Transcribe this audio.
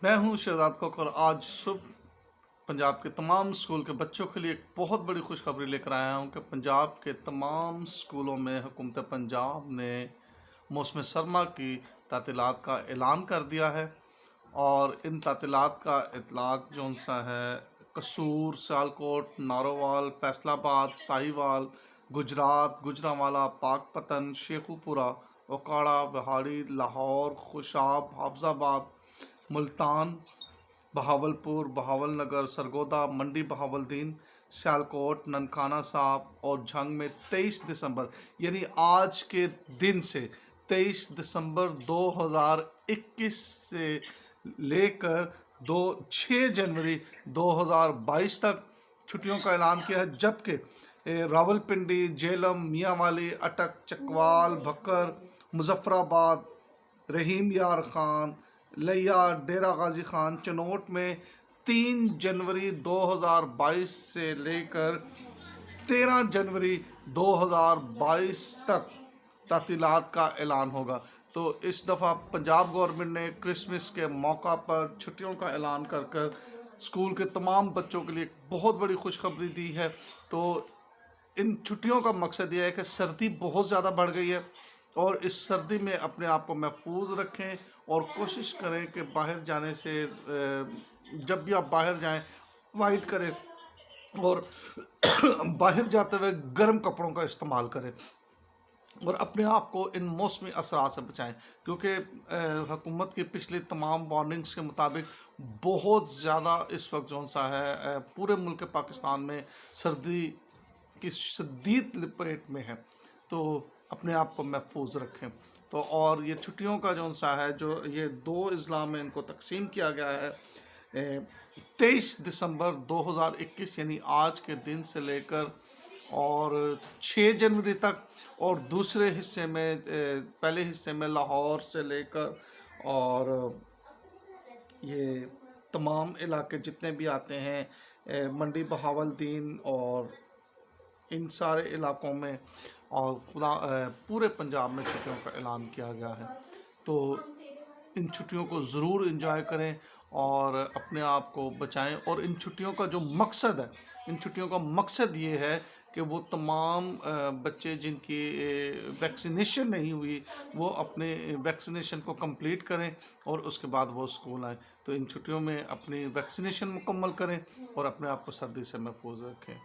मैं हूं शहजाद कोकर। आज सुबह पंजाब के तमाम स्कूल के बच्चों के लिए एक बहुत बड़ी खुशखबरी लेकर आया हूं कि पंजाब के तमाम स्कूलों में हुकूमत पंजाब ने मौसम सरमा की तातीलात का ऐलान कर दिया है। और इन तातीलात का इतलाक जौन सा है कसूर, सियालकोट, नारोवाल, फैसलाबाद, साहिवाल, गुजरात, गुजरांवाला, पाकपतन, शेखुपुरा, ओकाड़ा, बिहाड़ी, लाहौर, खुशाब, हाफजाबाद, मुल्तान, बहावलपुर, बहावलनगर, सरगोदा, मंडी बहावलदीन, सियालकोट, ननकाना साहब और झंग में 23 दिसंबर यानी आज के दिन से 23 दिसंबर 2021 से लेकर 6 जनवरी 2022 तक छुट्टियों का ऐलान किया है। जबकि रावलपिंडी, झेलम, मियांवाली, अटक, चकवाल, भक्कर, मुजफ्फराबाद, रहीम यार खान, लिया, डेरा गाजी खान, चनोट में 3 जनवरी 2022 से लेकर 13 जनवरी 2022 तक तातीलात का ऐलान होगा। तो इस दफ़ा पंजाब गवर्नमेंट ने क्रिसमस के मौका पर छुट्टियों का ऐलान कर स्कूल के तमाम बच्चों के लिए बहुत बड़ी खुशखबरी दी है। तो इन छुट्टियों का मकसद यह है कि सर्दी बहुत ज़्यादा बढ़ गई है और इस सर्दी में अपने आप को महफूज रखें और कोशिश करें कि बाहर जाने से जब भी आप बाहर जाएं अवॉइड करें और बाहर जाते हुए गर्म कपड़ों का इस्तेमाल करें और अपने आप को इन मौसमी असरात से बचाएं। क्योंकि हुकूमत की पिछली तमाम वार्निंग्स के मुताबिक बहुत ज़्यादा इस वक्त जौन सा है पूरे मुल्क पाकिस्तान में सर्दी की शदीद लपेट में है। तो अपने आप को महफूज रखें। तो और ये छुट्टियों का जौन सा है जो ये 2 अजला में इनको तकसीम किया गया है 23 दिसंबर 2021 यानी आज के दिन से लेकर और 6 जनवरी तक, और दूसरे हिस्से में पहले हिस्से में लाहौर से लेकर और ये तमाम इलाके जितने भी आते हैं मंडी बहावलदीन और इन सारे इलाकों में और पूरे पंजाब में छुट्टियों का ऐलान किया गया है। तो इन छुट्टियों को ज़रूर एंजॉय करें और अपने आप को बचाएं। और इन छुट्टियों का जो मकसद है, इन छुट्टियों का मकसद ये है कि वो तमाम बच्चे जिनकी वैक्सीनेशन नहीं हुई वो अपने वैक्सीनेशन को कंप्लीट करें और उसके बाद वो स्कूल आएँ। तो इन छुट्टियों में अपनी वैक्सीनेशन मुकम्मल करें और अपने आप को सर्दी से महफूज रखें।